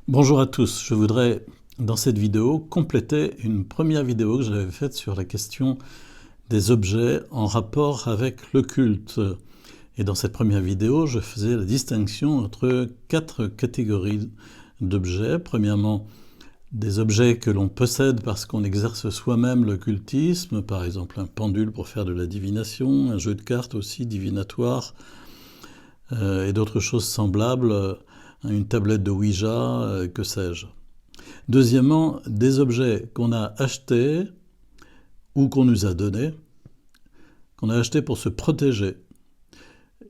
Bonjour à tous, je voudrais dans cette vidéo compléter une première vidéo que j'avais faite sur la question des objets en rapport avec le culte. Et dans cette première vidéo, je faisais la distinction entre 4 catégories d'objets. Premièrement, des objets que l'on possède parce qu'on exerce soi-même le cultisme, par exemple un pendule pour faire de la divination, un jeu de cartes aussi divinatoire, et d'autres choses semblables, une tablette de Ouija, que sais-je. Deuxièmement, des objets qu'on a achetés ou qu'on nous a donnés, qu'on a achetés pour se protéger.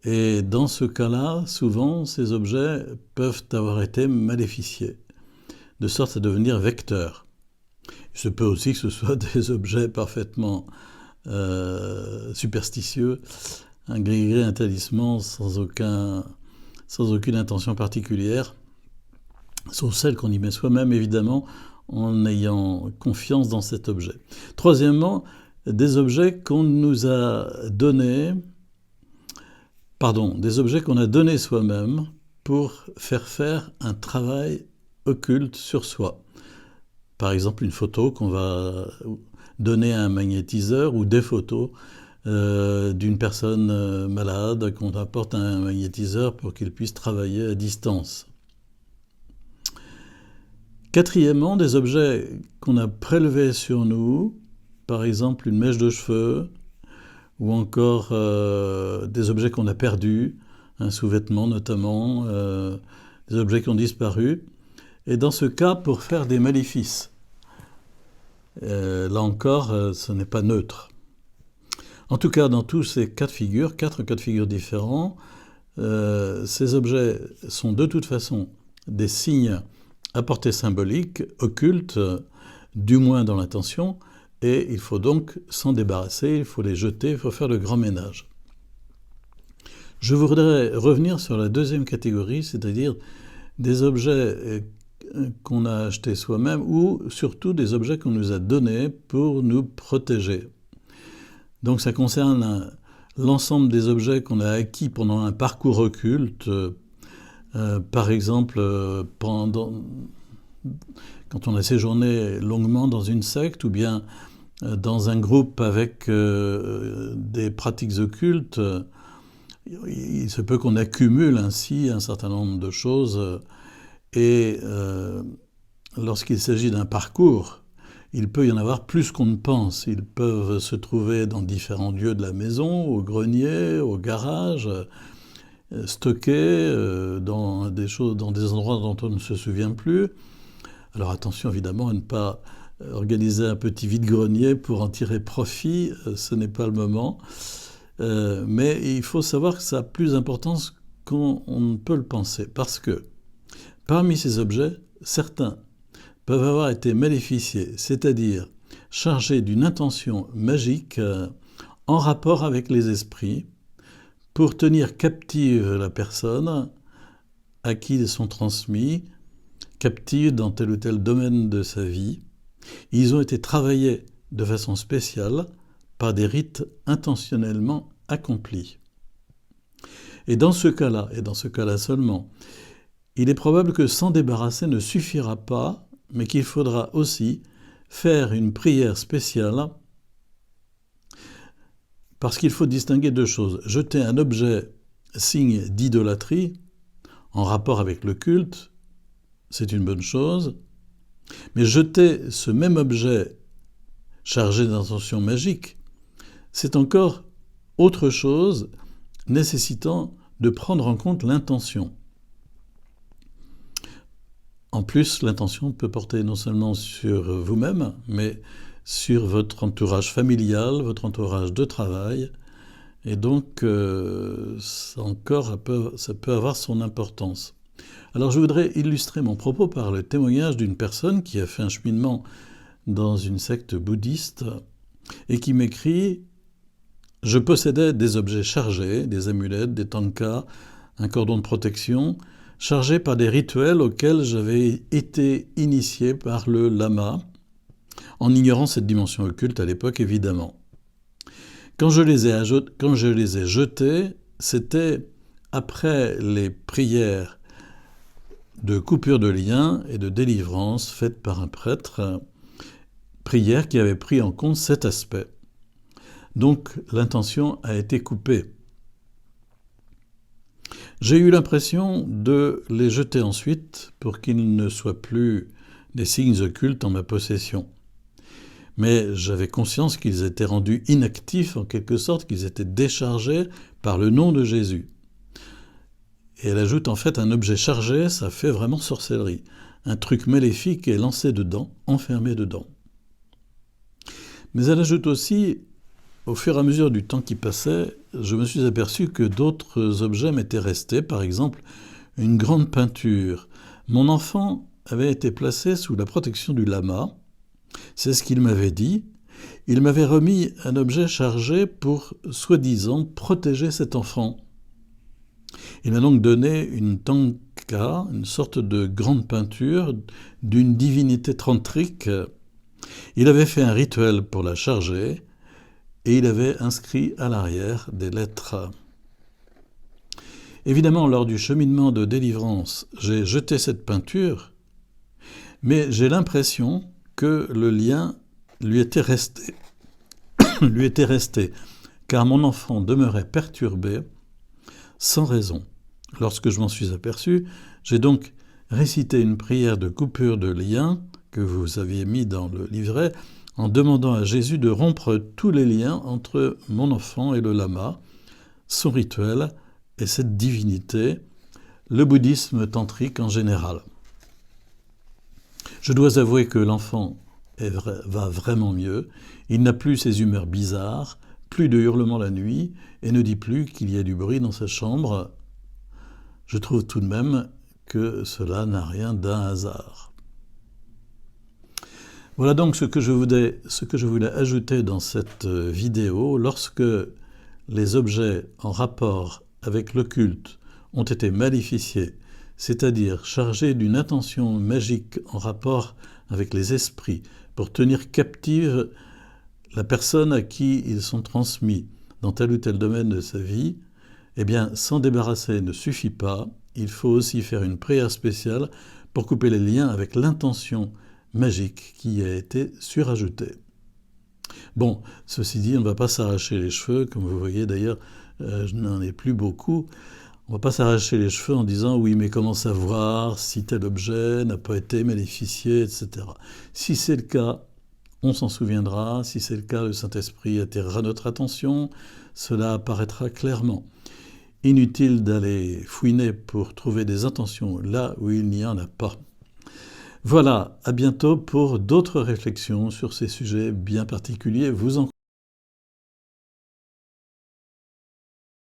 Et dans ce cas-là, souvent, ces objets peuvent avoir été maléficiés, de sorte à devenir vecteurs. Il se peut aussi que ce soit des objets parfaitement superstitieux, un gris-gris, un talisman sans aucune intention particulière, sauf celle qu'on y met soi-même, évidemment, en ayant confiance dans cet objet. Troisièmement, des objets qu'on nous a donnés, des objets qu'on a donnés soi-même pour faire un travail occulte sur soi. Par exemple, une photo qu'on va donner à un magnétiseur ou des photos d'une personne malade qu'on apporte à un magnétiseur pour qu'il puisse travailler à distance. Quatrièmement, des objets qu'on a prélevés sur nous, par exemple une mèche de cheveux, ou encore des objets qu'on a perdus, un sous-vêtement notamment, des objets qui ont disparu, et dans ce cas pour faire des maléfices. Là encore, ce n'est pas neutre. En tout cas, dans tous ces quatre cas de figure différents, ces objets sont de toute façon des signes à portée symbolique, occulte, du moins dans l'intention, et il faut donc s'en débarrasser, il faut les jeter, il faut faire le grand ménage. Je voudrais revenir sur la deuxième catégorie, c'est-à-dire des objets qu'on a achetés soi-même ou surtout des objets qu'on nous a donnés pour nous protéger. Donc ça concerne l'ensemble des objets qu'on a acquis pendant un parcours occulte, par exemple, quand on a séjourné longuement dans une secte ou bien dans un groupe avec des pratiques occultes, il se peut qu'on accumule ainsi un certain nombre de choses et lorsqu'il s'agit d'un parcours, il peut y en avoir plus qu'on ne pense. Ils peuvent se trouver dans différents lieux de la maison, au grenier, au garage, stockés dans des endroits dont on ne se souvient plus. Alors attention évidemment à ne pas organiser un petit vide-grenier pour en tirer profit, ce n'est pas le moment. Mais il faut savoir que ça a plus d'importance qu'on ne peut le penser. Parce que parmi ces objets, certains peuvent avoir été maléficiés, c'est-à-dire chargés d'une intention magique en rapport avec les esprits, pour tenir captive la personne à qui ils sont transmis, captive dans tel ou tel domaine de sa vie. Ils ont été travaillés de façon spéciale par des rites intentionnellement accomplis. Et dans ce cas-là, et dans ce cas-là seulement, il est probable que s'en débarrasser ne suffira pas, mais qu'il faudra aussi faire une prière spéciale, parce qu'il faut distinguer deux choses. Jeter un objet signe d'idolâtrie, en rapport avec le culte, c'est une bonne chose, mais jeter ce même objet chargé d'intention magique, c'est encore autre chose, nécessitant de prendre en compte l'intention. En plus, l'intention peut porter non seulement sur vous-même, mais sur votre entourage familial, votre entourage de travail, et donc ça peut avoir son importance. Alors je voudrais illustrer mon propos par le témoignage d'une personne qui a fait un cheminement dans une secte bouddhiste et qui m'écrit « Je possédais des objets chargés, des amulettes, des tankas, un cordon de protection, chargés par des rituels auxquels j'avais été initié par le lama, en ignorant cette dimension occulte à l'époque évidemment. Quand je les ai jetés, c'était après les prières de coupure de lien et de délivrance faite par un prêtre, prière qui avait pris en compte cet aspect. Donc l'intention a été coupée. J'ai eu l'impression de les jeter ensuite pour qu'ils ne soient plus des signes occultes en ma possession. Mais j'avais conscience qu'ils étaient rendus inactifs en quelque sorte, qu'ils étaient déchargés par le nom de Jésus. Et elle ajoute en fait un objet chargé, ça fait vraiment sorcellerie. Un truc maléfique est lancé dedans, enfermé dedans. Mais elle ajoute aussi, au fur et à mesure du temps qui passait, je me suis aperçu que d'autres objets m'étaient restés, par exemple une grande peinture. Mon enfant avait été placé sous la protection du lama, c'est ce qu'il m'avait dit. Il m'avait remis un objet chargé pour, soi-disant, protéger cet enfant. Il m'a donc donné une tanka, une sorte de grande peinture d'une divinité tantrique. Il avait fait un rituel pour la charger et il avait inscrit à l'arrière des lettres. Évidemment, lors du cheminement de délivrance, j'ai jeté cette peinture, mais j'ai l'impression que le lien lui était resté, car mon enfant demeurait perturbé sans raison. Lorsque je m'en suis aperçu, j'ai donc récité une prière de coupure de lien que vous aviez mis dans le livret en demandant à Jésus de rompre tous les liens entre mon enfant et le lama, son rituel et cette divinité, le bouddhisme tantrique en général. Je dois avouer que l'enfant va vraiment mieux. Il n'a plus ces humeurs bizarres, plus de hurlements la nuit, et ne dit plus qu'il y a du bruit dans sa chambre. Je trouve tout de même que cela n'a rien d'un hasard. Voilà donc ce que je voulais ajouter dans cette vidéo. Lorsque les objets en rapport avec l'occulte ont été maléficiés, c'est-à-dire chargés d'une intention magique en rapport avec les esprits pour tenir captive la personne à qui ils sont transmis dans tel ou tel domaine de sa vie, eh bien, s'en débarrasser ne suffit pas. Il faut aussi faire une prière spéciale pour couper les liens avec l'intention magique qui a été surajoutée. Bon, ceci dit, on ne va pas s'arracher les cheveux, comme vous voyez d'ailleurs, je n'en ai plus beaucoup. On ne va pas s'arracher les cheveux en disant « oui, mais comment savoir si tel objet n'a pas été maléficié, etc. » Si c'est le cas, on s'en souviendra. Si c'est le cas, le Saint-Esprit attirera notre attention. Cela apparaîtra clairement. Inutile d'aller fouiner pour trouver des intentions là où il n'y en a pas. Voilà, à bientôt pour d'autres réflexions sur ces sujets bien particuliers. Vous en